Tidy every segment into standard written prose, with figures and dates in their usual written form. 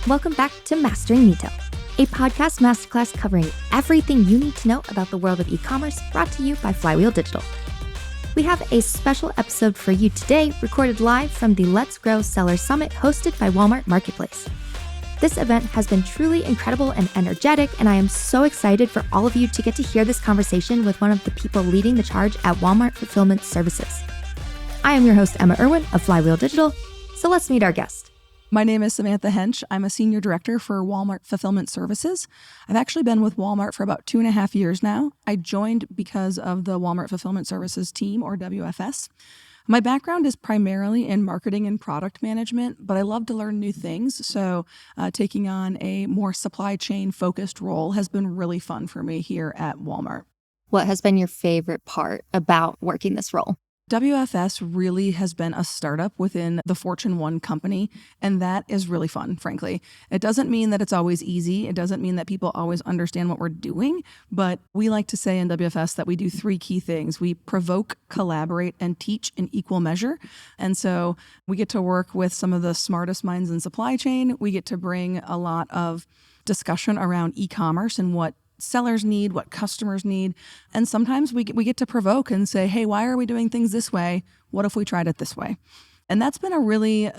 Welcome back to Mastering Metail, a podcast masterclass covering everything you need to know about the world of e-commerce, brought to you by Flywheel Digital. We have a special episode for you today, recorded live from the Let's Grow Seller Summit hosted by Walmart Marketplace. This event has been truly incredible and energetic, and I am so excited for all of you to get to hear this conversation with one of the people leading the charge at Walmart Fulfillment Services. I am your host, Emma Irwin of Flywheel Digital, so let's meet our guest. My name is Samantha Hensch. I'm a senior director for Walmart Fulfillment Services. I've actually been with Walmart for about 2.5 years now. I joined because of the Walmart Fulfillment Services team, or WFS. My background is primarily in marketing and product management, but I love to learn new things. So taking on a more supply chain focused role has been really fun for me here at Walmart. What has been your favorite part about working this role? WFS really has been a startup within the Fortune 1 company, and that is really fun, frankly. It doesn't mean that it's always easy. It doesn't mean that people always understand what we're doing, but we like to say in WFS that we do 3 key things. We provoke, collaborate, and teach in equal measure. And so we get to work with some of the smartest minds in supply chain. We get to bring a lot of discussion around e-commerce and what sellers need, what customers need. And sometimes we get to provoke and say, hey, why are we doing things this way? What if we tried it this way? And that's been a really,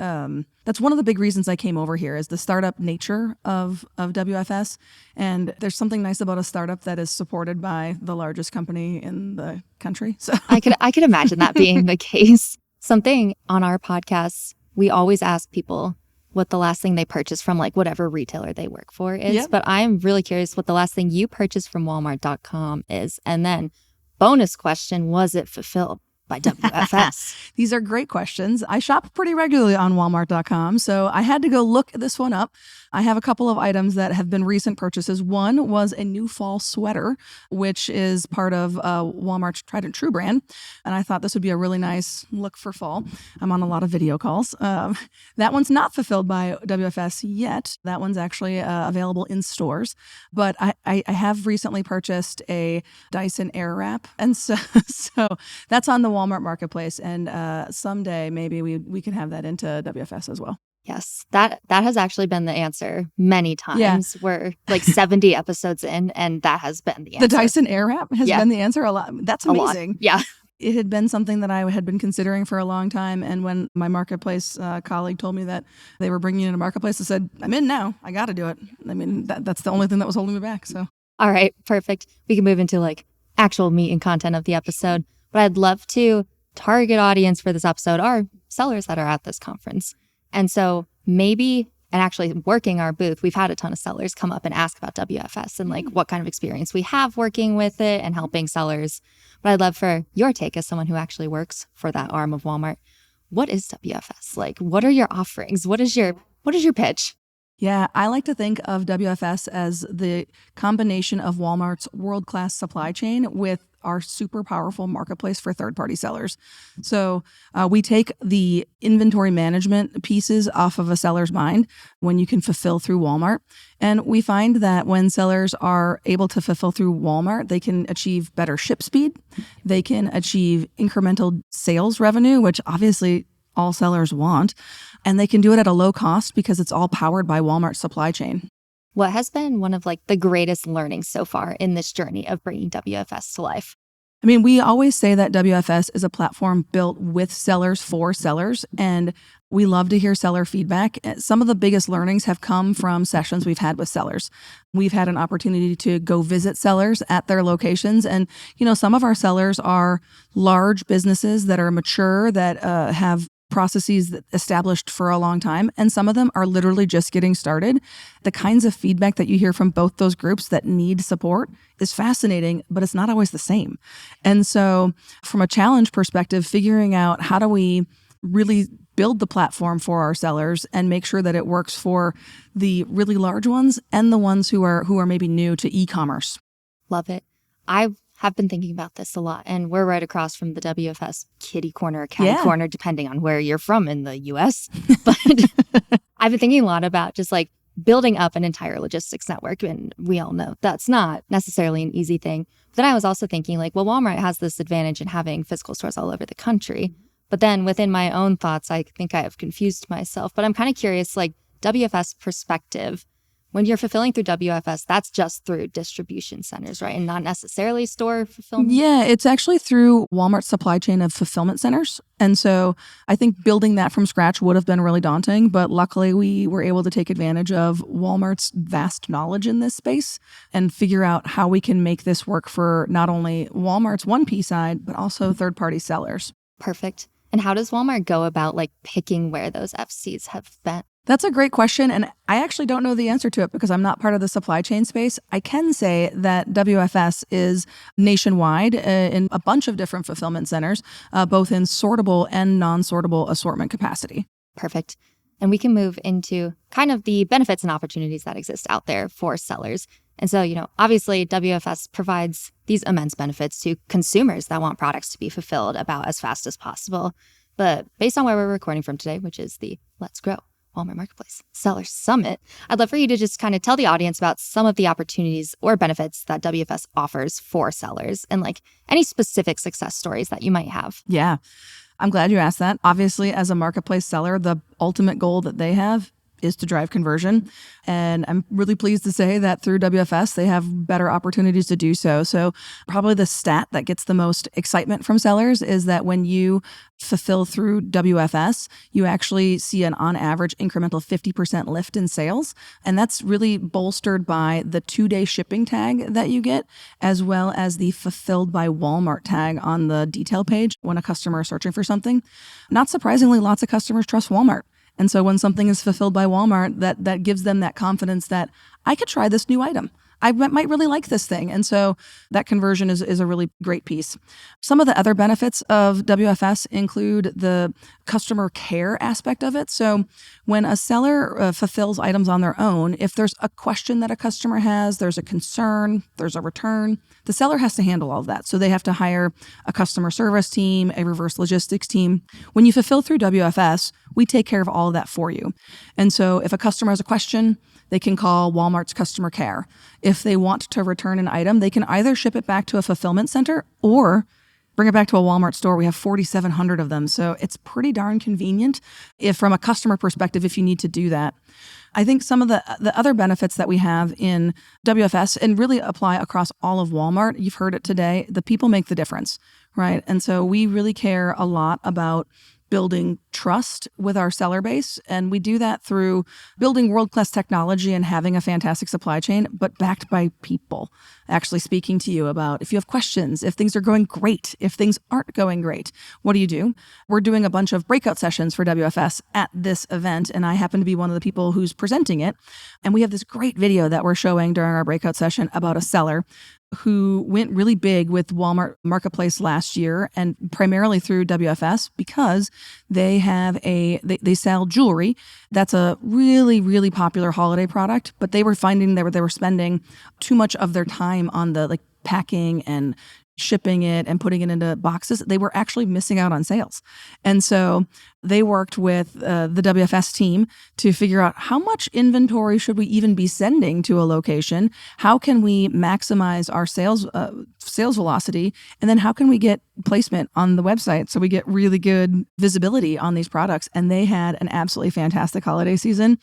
that's one of the big reasons I came over here, is the startup nature of WFS. And there's something nice about a startup that is supported by the largest company in the country. So I could imagine that being the case. Something on our podcast, we always ask people what the last thing they purchased from whatever retailer they work for is. Yep. But I'm really curious what the last thing you purchased from Walmart.com is. And then bonus question, was it fulfilled by WFS? These are great questions. I shop pretty regularly on Walmart.com, so I had to go look this one up. I have a couple of items that have been recent purchases. One was a new fall sweater, which is part of Walmart's Tried and True brand. And I thought this would be a really nice look for fall. I'm on a lot of video calls. That one's not fulfilled by WFS yet. That one's actually available in stores. But I have recently purchased a Dyson Airwrap. And so that's on the Walmart Marketplace. And someday maybe we can have that into WFS as well. Yes, that has actually been the answer many times. Yeah. We're 70 episodes in, and that has been the answer. The Dyson Airwrap has been the answer a lot. That's amazing. A lot. Yeah. It had been something that I had been considering for a long time. And when my Marketplace colleague told me that they were bringing it into Marketplace, I said, I'm in now. I got to do it. I mean, that's the only thing that was holding me back. So, all right, perfect. We can move into actual meat and content of the episode. But I'd love to target audience for this episode are sellers that are at this conference. And so maybe, and actually working our booth, we've had a ton of sellers come up and ask about WFS and what kind of experience we have working with it and helping sellers. But I'd love for your take as someone who actually works for that arm of Walmart. What is WFS? What are your offerings? What is your pitch? Yeah, I like to think of WFS as the combination of Walmart's world-class supply chain with our super powerful marketplace for third-party sellers. So we take the inventory management pieces off of a seller's mind when you can fulfill through Walmart. And we find that when sellers are able to fulfill through Walmart, they can achieve better ship speed. They can achieve incremental sales revenue, which obviously all sellers want. And they can do it at a low cost because it's all powered by Walmart's supply chain. What has been one of the greatest learnings so far in this journey of bringing WFS to life? I mean, we always say that WFS is a platform built with sellers for sellers, and we love to hear seller feedback. Some of the biggest learnings have come from sessions we've had with sellers. We've had an opportunity to go visit sellers at their locations, and some of our sellers are large businesses that are mature, that have processes that established for a long time, and some of them are literally just getting started. The kinds of feedback that you hear from both those groups that need support is fascinating, but it's not always the same. And so from a challenge perspective, figuring out how do we really build the platform for our sellers and make sure that it works for the really large ones and the ones who are maybe new to e-commerce. Love it. I have been thinking about this a lot, and we're right across from the WFS kitty corner or catty corner, depending on where you're from in the US. But I've been thinking a lot about just building up an entire logistics network, and we all know that's not necessarily an easy thing. But then I was also thinking Walmart has this advantage in having physical stores all over the country. But then within my own thoughts, I think I have confused myself. But I'm kind of curious, WFS perspective, when you're fulfilling through WFS, that's just through distribution centers, right? And not necessarily store fulfillment? Yeah, it's actually through Walmart's supply chain of fulfillment centers. And so I think building that from scratch would have been really daunting, but luckily we were able to take advantage of Walmart's vast knowledge in this space and figure out how we can make this work for not only Walmart's 1P side, but also third-party sellers. Perfect. And how does Walmart go about picking where those FCs have been? That's a great question, and I actually don't know the answer to it because I'm not part of the supply chain space. I can say that WFS is nationwide in a bunch of different fulfillment centers, both in sortable and non-sortable assortment capacity. Perfect. And we can move into kind of the benefits and opportunities that exist out there for sellers. And so, obviously WFS provides these immense benefits to consumers that want products to be fulfilled about as fast as possible. But based on where we're recording from today, which is the Let's Grow Walmart Marketplace Seller Summit, I'd love for you to just kind of tell the audience about some of the opportunities or benefits that WFS offers for sellers and any specific success stories that you might have. Yeah, I'm glad you asked that. Obviously, as a marketplace seller, the ultimate goal that they have is to drive conversion. And I'm really pleased to say that through WFS, they have better opportunities to do so. So probably the stat that gets the most excitement from sellers is that when you fulfill through WFS, you actually see an on average incremental 50% lift in sales. And that's really bolstered by the 2-day shipping tag that you get, as well as the fulfilled by Walmart tag on the detail page when a customer is searching for something. Not surprisingly, lots of customers trust Walmart. And so when something is fulfilled by Walmart, that gives them that confidence that I could try this new item. I might really like this thing. And so that conversion is a really great piece. Some of the other benefits of WFS include the customer care aspect of it. So when a seller fulfills items on their own, if there's a question that a customer has, there's a concern, there's a return, the seller has to handle all of that. So they have to hire a customer service team, a reverse logistics team. When you fulfill through WFS, we take care of all of that for you. And so if a customer has a question, they can call Walmart's customer care. If they want to return an item, they can either ship it back to a fulfillment center or bring it back to a Walmart store. We have 4,700 of them. So it's pretty darn convenient from a customer perspective if you need to do that. I think some of the other benefits that we have in WFS and really apply across all of Walmart, you've heard it today, the people make the difference, right? And so we really care a lot about building trust with our seller base. And we do that through building world-class technology and having a fantastic supply chain, but backed by people actually speaking to you about if you have questions, if things are going great, if things aren't going great, what do you do? We're doing a bunch of breakout sessions for WFS at this event, and I happen to be one of the people who's presenting it. And we have this great video that we're showing during our breakout session about a seller who went really big with Walmart Marketplace last year and primarily through WFS because they have they sell jewelry. That's a really, really popular holiday product, but they were finding they were spending too much of their time on the packing and shipping it and putting it into boxes. They were actually missing out on sales. And so they worked with the WFS team to figure out how much inventory should we even be sending to a location? How can we maximize our sales velocity? And then how can we get placement on the website so we get really good visibility on these products? And they had an absolutely fantastic holiday season,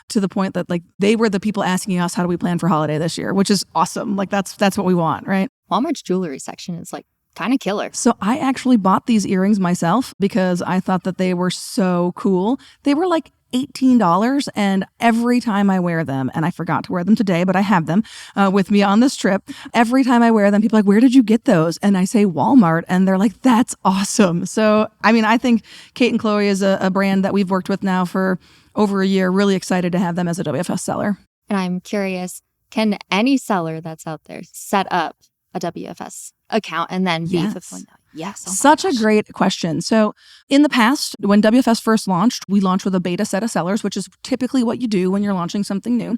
to the point that they were the people asking us, how do we plan for holiday this year? Which is awesome. That's what we want, right? Walmart's jewelry section is kind of killer. So I actually bought these earrings myself because I thought that they were so cool. They were $18, and every time I wear them, and I forgot to wear them today, but I have them with me on this trip. Every time I wear them, people are like, where did you get those? And I say Walmart, and they're like, that's awesome. So, I think Kate and Chloe is a brand that we've worked with now for over a year. Really excited to have them as a WFS seller. And I'm curious, can any seller that's out there set up a WFS account and then be fulfilling that? Yes. Oh Such a great question. So in the past, when WFS first launched, we launched with a beta set of sellers, which is typically what you do when you're launching something new.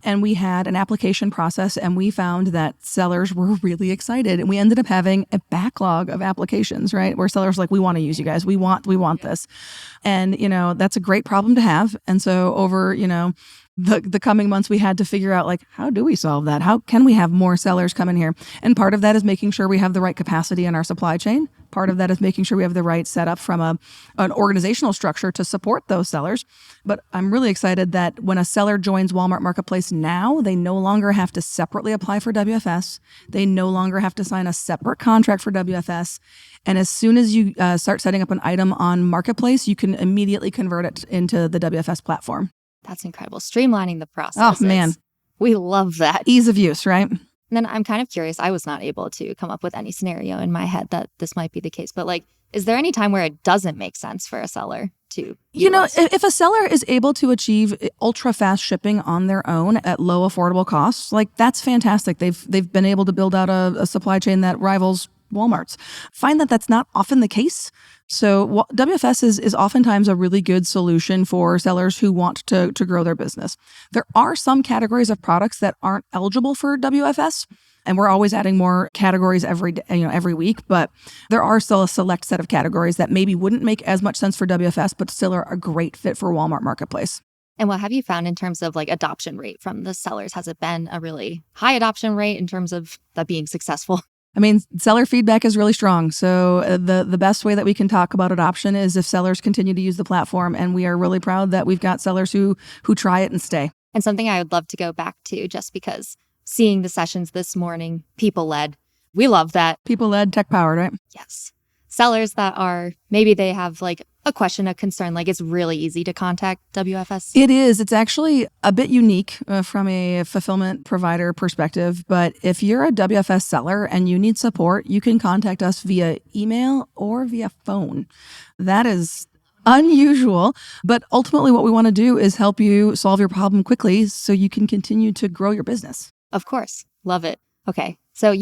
And we had an application process, and we found that sellers were really excited. And we ended up having a backlog of applications, right? Where sellers were like, we want to use you guys. We want this. And, that's a great problem to have. And so over, the coming months, we had to figure out how do we solve that? How can we have more sellers come in here? And part of that is making sure we have the right capacity in our supply chain. Part of that is making sure we have the right setup from an organizational structure to support those sellers. But I'm really excited that when a seller joins Walmart Marketplace now, they no longer have to separately apply for WFS. They no longer have to sign a separate contract for WFS. And as soon as you start setting up an item on Marketplace, you can immediately convert it into the WFS platform. That's incredible. Streamlining the process. Oh, man. We love that. Ease of use, right? And then I'm kind of curious. I was not able to come up with any scenario in my head that this might be the case. But like, is there any time where it doesn't make sense for a seller to utilize? If a seller is able to achieve ultra fast shipping on their own at low affordable costs, like that's fantastic. They've been able to build out a supply chain that rivals Walmart's. Find that that's not often the case. So WFS is oftentimes a really good solution for sellers who want to grow their business. There are some categories of products that aren't eligible for WFS, and we're always adding more categories every week. But there are still a select set of categories that maybe wouldn't make as much sense for WFS, but still are a great fit for Walmart Marketplace. And what have you found in terms of like adoption rate from the sellers? Has it been a really high adoption rate in terms of that being successful? I mean, seller feedback is really strong. So the best way that we can talk about adoption is if sellers continue to use the platform. And we are really proud that we've got sellers who try it and stay. And something I would love to go back to, just because seeing the sessions this morning, people-led, we love that. People-led, tech-powered, right? Yes. Sellers that are, maybe they have like a question, a concern, like it's really easy to contact WFS. It is. It's actually a bit unique from a fulfillment provider perspective. But if you're a WFS seller and you need support, you can contact us via email or via phone. That is unusual, but ultimately what we want to do is help you solve your problem quickly so you can continue to grow your business. Of course. Love it. Okay. So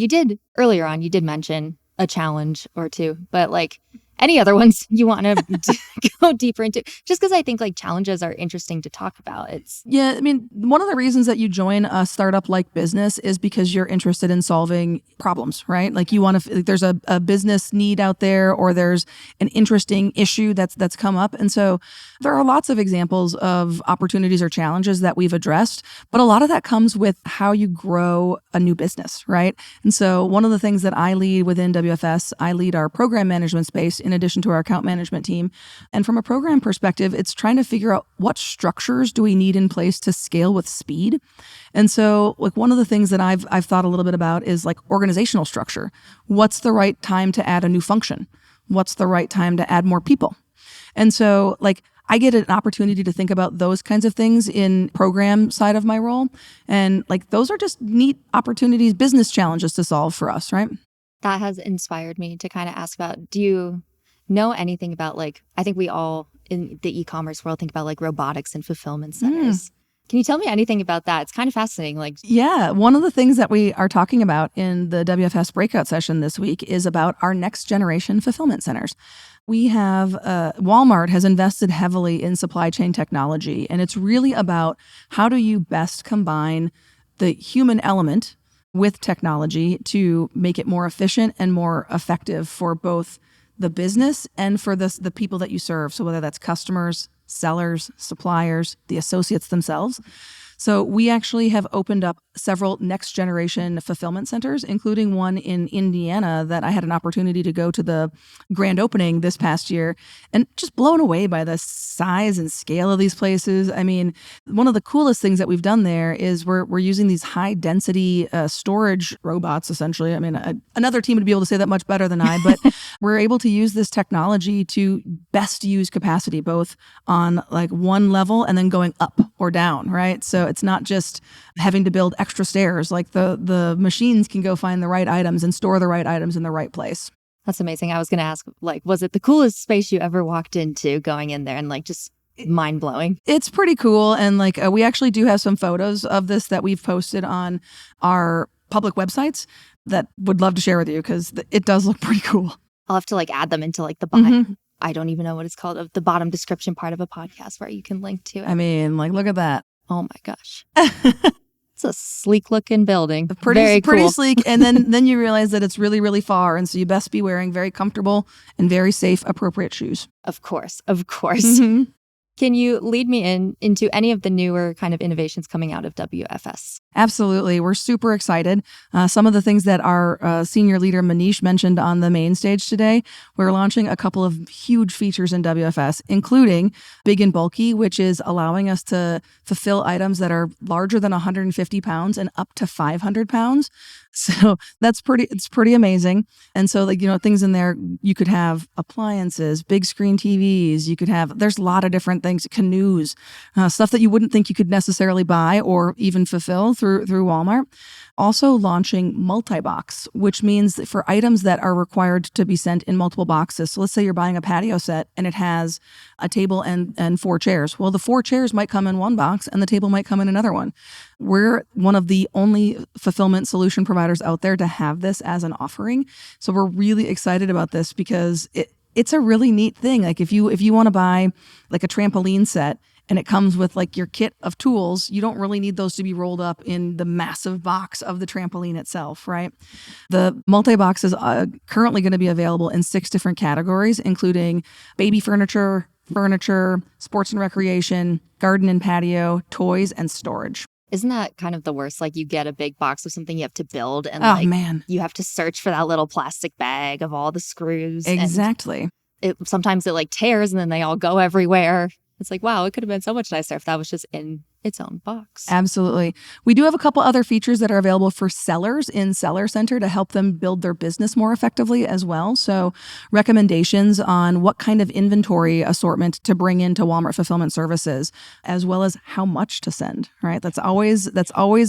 earlier on, you did mention a challenge or two, but like any other ones you want to go deeper into? Just because I think like challenges are interesting to talk about. Yeah, I mean, one of the reasons that you join a startup like business is because you're interested in solving problems, right? Like you want to, there's a business need out there, or there's an interesting issue that's come up. And so there are lots of examples of opportunities or challenges that we've addressed, but a lot of that comes with how you grow a new business, right? And so one of the things that I lead within WFS, I lead our program management space in addition to our account management team. And from a program perspective, it's trying to figure out what structures do we need in place to scale with speed. And so like one of the things that I've thought a little bit about is like organizational structure. What's the right time to add a new function? What's the right time to add more people? And so like I get an opportunity to think about those kinds of things in program side of my role. And like those are just neat opportunities, business challenges to solve for us, right? That has inspired me to kind of ask about, do you know anything about like, I think we all in the e-commerce world think about like robotics and fulfillment centers. Can you tell me anything about that? It's kind of fascinating. Like, yeah, one of the things that we are talking about in the WFS breakout session this week is about our next generation fulfillment centers. We have, Walmart has invested heavily in supply chain technology, and it's really about how do you best combine the human element with technology to make it more efficient and more effective for both the business and for the people that you serve. So whether that's customers, sellers, suppliers, the associates themselves. So we actually have opened up several next generation fulfillment centers, including one in Indiana that I had an opportunity to go to the grand opening this past year, and just blown away by the size and scale of these places. I mean, one of the coolest things that we've done there is we're using these high density storage robots, essentially. I mean, another team would be able to say that much better than I, but we're able to use this technology to best use capacity, both on like one level and then going up or down, right? So it's not just having to build extra stairs. Like the machines can go find the right items and store the right items in the right place. That's amazing. I was going to ask, like, was it the coolest space you ever walked into going in there and like just mind blowing? It's pretty cool. And like we actually do have some photos of this that we've posted on our public websites that would love to share with you because it does look pretty cool. I'll have to like add them into like the bottom. I don't even know what it's called, of the bottom description part of a podcast where you can link to it. I mean, like, look at that. Oh my gosh. It's a sleek looking building. Pretty cool. sleek. And then you realize that it's really, really far. And so you best be wearing very comfortable and very safe, appropriate shoes. Of course. Can you lead me into any of the newer kind of innovations coming out of WFS? Absolutely. We're super excited. Some of the things that our senior leader Manish mentioned on the main stage today, we're launching a couple of huge features in WFS, including Big and Bulky, which is allowing us to fulfill items that are larger than 150 pounds and up to 500 pounds. So it's pretty amazing. And so things in there, you could have appliances, big screen TVs, there's a lot of different things, canoes, stuff that you wouldn't think you could necessarily buy or even fulfill through Walmart. Also launching multi-box, which means that for items that are required to be sent in multiple boxes. So let's say you're buying a patio set and it has a table and 4 chairs. Well, the 4 chairs might come in one box and the table might come in another one. We're one of the only fulfillment solution providers out there to have this as an offering. So we're really excited about this because it's a really neat thing. Like if you want to buy like a trampoline set and it comes with like your kit of tools, you don't really need those to be rolled up in the massive box of the trampoline itself, right? The multi-box is currently going to be available in 6 different categories, including baby furniture, sports and recreation, garden and patio, toys, and storage. Isn't that kind of the worst? Like you get a big box of something you have to build and man, you have to search for that little plastic bag of all the screws. Exactly. Sometimes it like tears and then they all go everywhere. It's like, wow, it could have been so much nicer if that was just in its own box. Absolutely. We do have a couple other features that are available for sellers in Seller Center to help them build their business more effectively as well. So recommendations on what kind of inventory assortment to bring into Walmart Fulfillment Services, as well as how much to send, right? That's always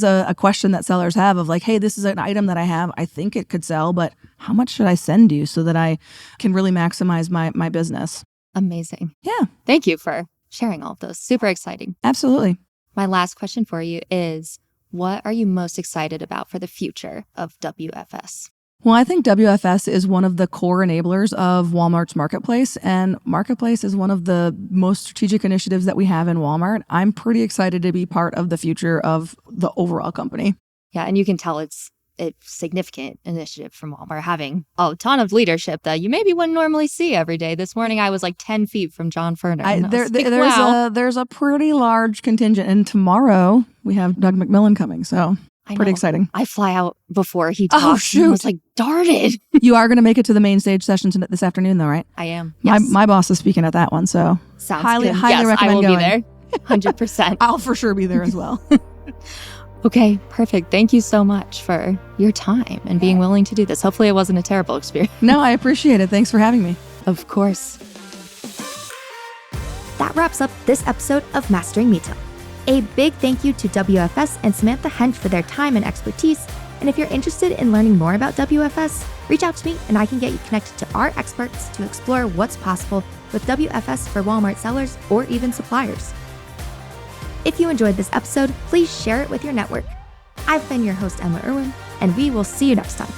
a question that sellers have of like, hey, this is an item that I have. I think it could sell, but how much should I send you so that I can really maximize my business? Amazing. Yeah. Thank you for sharing all of those. Super exciting. Absolutely. My last question for you is, what are you most excited about for the future of WFS? Well, I think WFS is one of the core enablers of Walmart's Marketplace, and Marketplace is one of the most strategic initiatives that we have in Walmart. I'm pretty excited to be part of the future of the overall company. Yeah, and you can tell it's a significant initiative from Walmart, having a ton of leadership that you maybe wouldn't normally see every day. This morning, I was like 10 feet from John Furner. There's a pretty large contingent, and tomorrow we have Doug McMillan coming, so pretty exciting. I fly out before he talks. Oh, shoot. And I was like, darn it. You are going to make it to the main stage session this afternoon, though, right? I am. Yes. My boss is speaking at that one, so sounds highly good. recommend I will going. Be there. 100%. I'll for sure be there as well. Okay, perfect. Thank you so much for your time and being willing to do this. Hopefully it wasn't a terrible experience. No, I appreciate it. Thanks for having me. Of course. That wraps up this episode of Mastering Metail. A big thank you to WFS and Samantha Hensch for their time and expertise. And if you're interested in learning more about WFS, reach out to me and I can get you connected to our experts to explore what's possible with WFS for Walmart sellers or even suppliers. If you enjoyed this episode, please share it with your network. I've been your host, Emma Irwin, and we will see you next time.